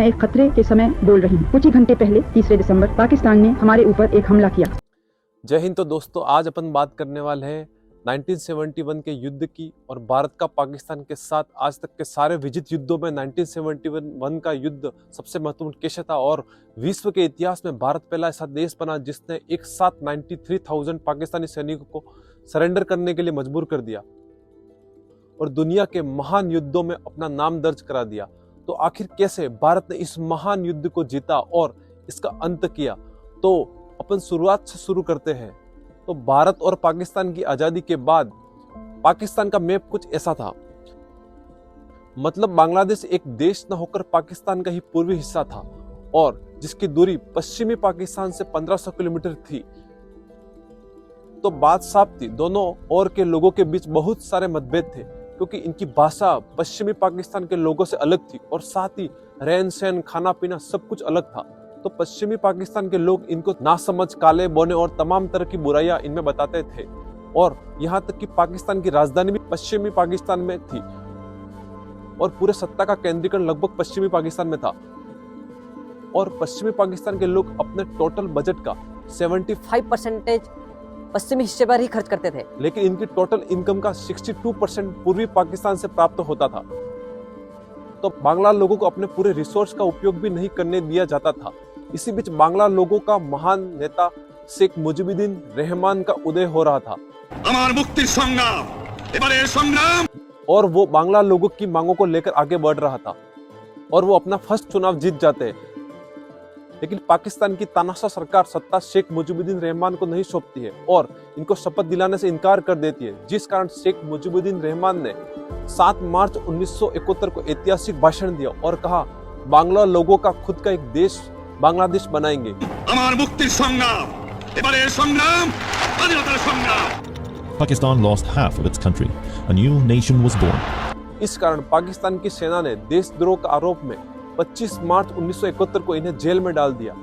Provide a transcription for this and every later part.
मैं एक खतरे के समय बोल रही हूँ। कुछ ही घंटे पहले 3 दिसंबर पाकिस्तान ने हमारे ऊपर एक हमला किया। जय हिंद। तो दोस्तों, आज अपन बात करने वाले हैं 1971 के युद्ध की और भारत का पाकिस्तान के साथ आज तक के सारे विजित युद्धों में 1971 का युद्ध सबसे महत्वपूर्ण कैसे था और विश्व के इतिहास में भारत पहला ऐसा देश बना जिसने एक साथ 93,000 पाकिस्तानी सैनिकों को सरेंडर करने के लिए मजबूर कर दिया और दुनिया के महान युद्धों में अपना नाम दर्ज करा दिया। तो आखिर कैसे भारत ने इस महान युद्ध को जीता और इसका अंत किया, तो अपन शुरुआत से शुरू करते हैं। तो भारत और पाकिस्तान की आजादी के बाद पाकिस्तान का मैप कुछ ऐसा था। मतलब बांग्लादेश एक देश न होकर पाकिस्तान का ही पूर्वी हिस्सा था और जिसकी दूरी पश्चिमी पाकिस्तान से 1500 किलोमीटर थी। तो बात साफ थी, दोनों ओर के लोगों के बीच बहुत सारे मतभेद थे क्योंकि इनकी भाषा पश्चिमी पाकिस्तान के लोगों से अलग थी और साथ ही रहन सहन, खाना पीना सब कुछ अलग था। तो पश्चिमी पाकिस्तान के लोग इनको नासमझ, काले बोने और तमाम तरह की बुराइयां इनमें बताते थे और यहाँ तक कि पाकिस्तान की राजधानी भी पश्चिमी पाकिस्तान में थी और पूरे सत्ता का केंद्रीकरण लगभग पश्चिमी पाकिस्तान में था। और पश्चिमी पाकिस्तान के लोग अपने टोटल बजट का 75% पश्चिमी हिस्से पर ही खर्च करते थे, लेकिन इनकी टोटल इनकम का 62% पूर्वी पाकिस्तान से प्राप्त होता था। तो बांग्ला लोगों को अपने पूरे रिसोर्स का उपयोग भी नहीं करने दिया जाता था। इसी बीच बांग्ला लोगों का महान नेता शेख मुजिबुद्दीन रहमान का उदय हो रहा था और वो बांग्ला लोगों की मांगों को लेकर आगे बढ़ रहा था और वो अपना फर्स्ट चुनाव जीत जाते हैं। लेकिन पाकिस्तान की तानाशाह सरकार सत्ता शेख मुजिबुद्दीन रहमान को नहीं सौंपती है और इनको शपथ दिलाने से इनकार कर देती है, जिस कारण शेख मुजिबुद्दीन रहमान ने 7 मार्च 1971 को ऐतिहासिक भाषण दिया और कहा, बांग्ला लोगों का खुद का एक देश बांग्लादेश बनाएंगे। Pakistan lost half of its country. A new nation was born. इस कारण पाकिस्तान की सेना ने देशद्रोह का आरोप में 25 मार्च 1971 को इन्हें जेल में डाल दिया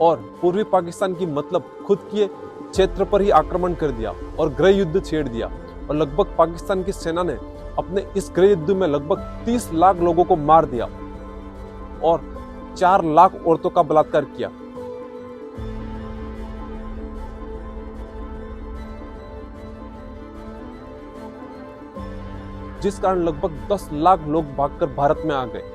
और पूर्वी पाकिस्तान की मतलब खुद के क्षेत्र पर ही आक्रमण कर दिया और गृह युद्ध छेड़ दिया और लगभग पाकिस्तान की सेना ने अपने इस गृह युद्ध में लगभग 30 लाख लोगों को मार दिया और 4 लाख औरतों का बलात्कार किया। जिस कारण लगभग 10 लाख लोग भागकर भारत में आ गए।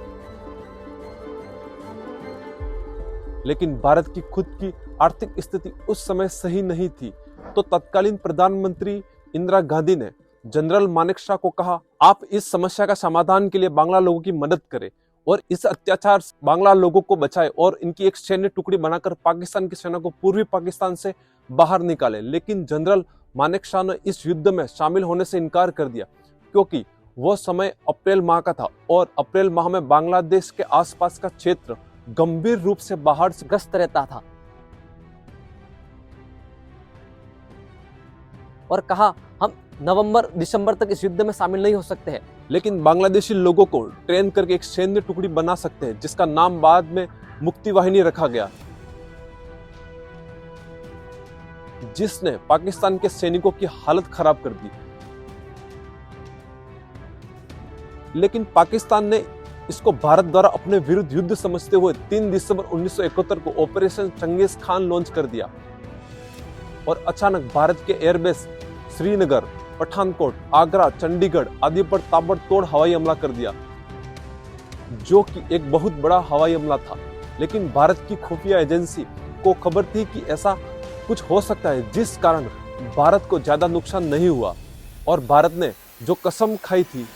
लेकिन भारत की खुद की आर्थिक स्थिति उस समय सही नहीं थी, तो तत्कालीन प्रधानमंत्री इंदिरा गांधी ने जनरल मानेकशॉ को कहा, आप इस समस्या का समाधान के लिए बांग्ला लोगों की मदद करें और इस अत्याचार से बांग्ला लोगों को बचाए और इनकी एक सैन्य टुकड़ी बनाकर पाकिस्तान की सेना को पूर्वी पाकिस्तान से बाहर निकाले। लेकिन जनरल मानेकशॉ ने इस युद्ध में शामिल होने से इनकार कर दिया क्योंकि वह समय अप्रैल माह का था और अप्रैल माह में बांग्लादेश के आसपास का क्षेत्र गंभीर रूप से बाढ़ से ग्रस्त रहता था और कहा, हम नवंबर दिसंबर तक इस युद्ध में शामिल नहीं हो सकते हैं। लेकिन बांग्लादेशी लोगों को ट्रेन करके एक सैन्य टुकड़ी बना सकते हैं जिसका नाम बाद में मुक्ति वाहिनी रखा गया, जिसने पाकिस्तान के सैनिकों की हालत खराब कर दी। लेकिन पाकिस्तान ने इसको भारत द्वारा अपने विरुद्ध युद्ध समझते हुए 3 दिसंबर 1971 को ऑपरेशन चंगेज खान लॉन्च कर दिया और अचानक भारत के एयरबेस श्रीनगर, पठानकोट, आगरा, चंडीगढ़ आदि पर ताबड़तोड़ हवाई हमला कर दिया, जो कि एक बहुत बड़ा हवाई हमला था। लेकिन भारत की खुफिया एजेंसी को खबर थी कि ऐसा कुछ हो सकता है, जिस कारण भारत को ज्यादा नुकसान नहीं हुआ और भारत ने जो कसम खाई थी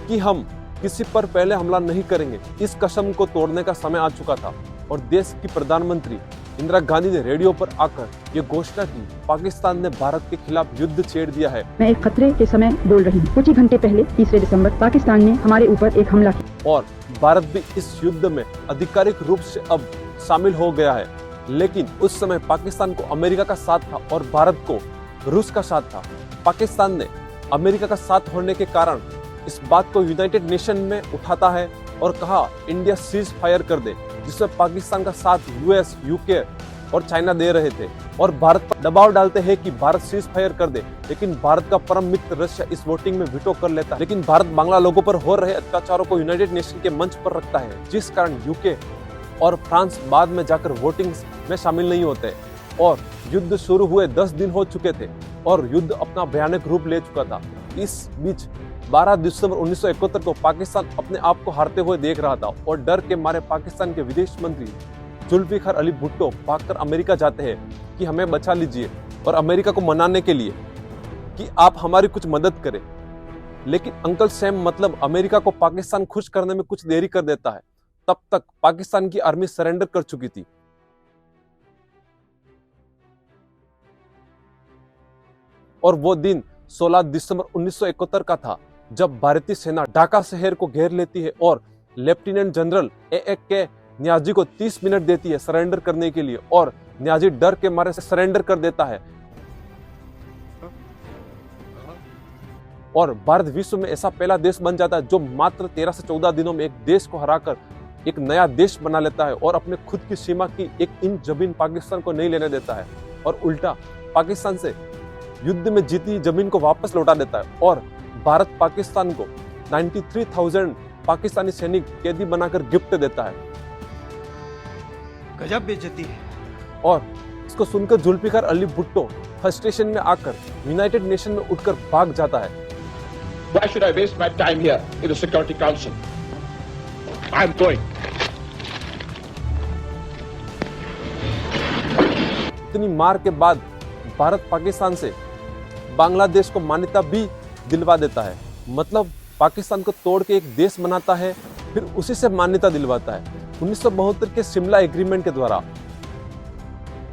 कि हम किसी पर पहले हमला नहीं करेंगे, इस कसम को तोड़ने का समय आ चुका था और देश की प्रधानमंत्री इंदिरा गांधी ने रेडियो पर आकर ये घोषणा की, पाकिस्तान ने भारत के खिलाफ युद्ध छेड़ दिया है। मैं एक खतरे के समय बोल रही हूँ। कुछ ही घंटे पहले 3 दिसंबर पाकिस्तान ने हमारे ऊपर एक हमला किया और भारत भी इस युद्ध में आधिकारिक रूप से अब शामिल हो गया है। लेकिन उस समय पाकिस्तान को अमेरिका का साथ था और भारत को रूस का साथ था। पाकिस्तान ने अमेरिका का साथ होने के कारण इस बात को यूनाइटेड नेशन में उठाता है और कहा, इंडिया सीज फायर कर दे, जिसमें पाकिस्तान का साथ यूएस, यूके और चाइना दे रहे थे। और भारत पर दबाव डालते हैं कि भारत सीज फायर कर दे, लेकिन भारत का परम मित्र रशिया इस वोटिंग में वीटो कर लेता है। लेकिन भारत बांग्ला लोगों पर हो रहे अत्याचारों को यूनाइटेड नेशन के मंच पर रखता है, जिस कारण यूके और फ्रांस बाद में जाकर वोटिंग में शामिल नहीं होते और युद्ध शुरू हुए 10 दिन हो चुके थे और युद्ध अपना भयानक रूप ले चुका था। इस बीच 12 दिसंबर 1971 को पाकिस्तान अपने आप को हारते हुए देख रहा था और डर के मारे पाकिस्तान के विदेश मंत्री जुल्फिकार अली भुट्टो भागकर अमेरिका जाते हैं कि हमें बचा लीजिए, और अमेरिका को मनाने के लिए कि आप हमारी कुछ मदद करें। लेकिन अंकल सैम मतलब अमेरिका को पाकिस्तान खुश करने में कुछ देरी कर देता है। तब तक पाकिस्तान की आर्मी सरेंडर कर चुकी थी। और वो दिन 16 दिसंबर 1971 का था, जब भारतीय सेना ढाका शहर को घेर लेती है और लेफ्टिनेंट जनरल ए.के. न्याजी को 30 मिनट देती है सरेंडर करने के लिए, और न्याजी डर के मारे से सरेंडर कर देता है। और भारत विश्व में ऐसा पहला देश बन जाता है जो मात्र 13 से 14 दिनों में एक देश को हराकर एक नया देश बना लेता है और अपने खुद की सीमा की एक इंच जमीन पाकिस्तान को नहीं लेने देता है, और उल्टा पाकिस्तान से युद्ध में जीती जमीन को वापस लौटा देता है। और भारत पाकिस्तान को 93,000 पाकिस्तानी सैनिक कैदी बनाकर गिफ्ट देता है। गजब बेइज्जती है। और इसको सुनकर जुल्फिकार अली भुट्टो फ्रस्ट्रेशन में आकर यूनाइटेड नेशन में उठकर भाग जाता है। Why should I waste my time here in the Security Council? I'm going. इतनी मार के बाद भारत पाकिस्तान से बांग्लादेश को मान्यता भी दिलवा देता है, मतलब पाकिस्तान को तोड़ के एक देश बनाता है, फिर उसी से मान्यता दिलवाता है 1972 के शिमला एग्रीमेंट के द्वारा।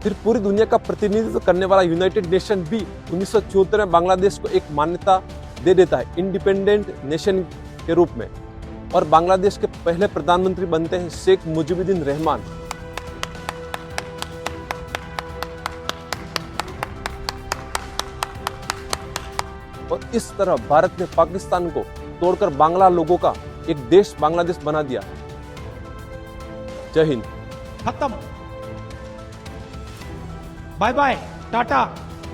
फिर पूरी दुनिया का प्रतिनिधित्व करने वाला यूनाइटेड नेशन भी 1974 में बांग्लादेश को एक मान्यता दे देता है इंडिपेंडेंट नेशन के रूप में, और बांग्लादेश के पहले प्रधानमंत्री बनते हैं शेख मुजीबुद्दीन रहमान। और इस तरह भारत ने पाकिस्तान को तोड़कर बांग्ला लोगों का एक देश बांग्लादेश बना दिया। जय हिंद। खत्म। Bye bye, tata,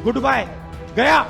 goodbye, गया।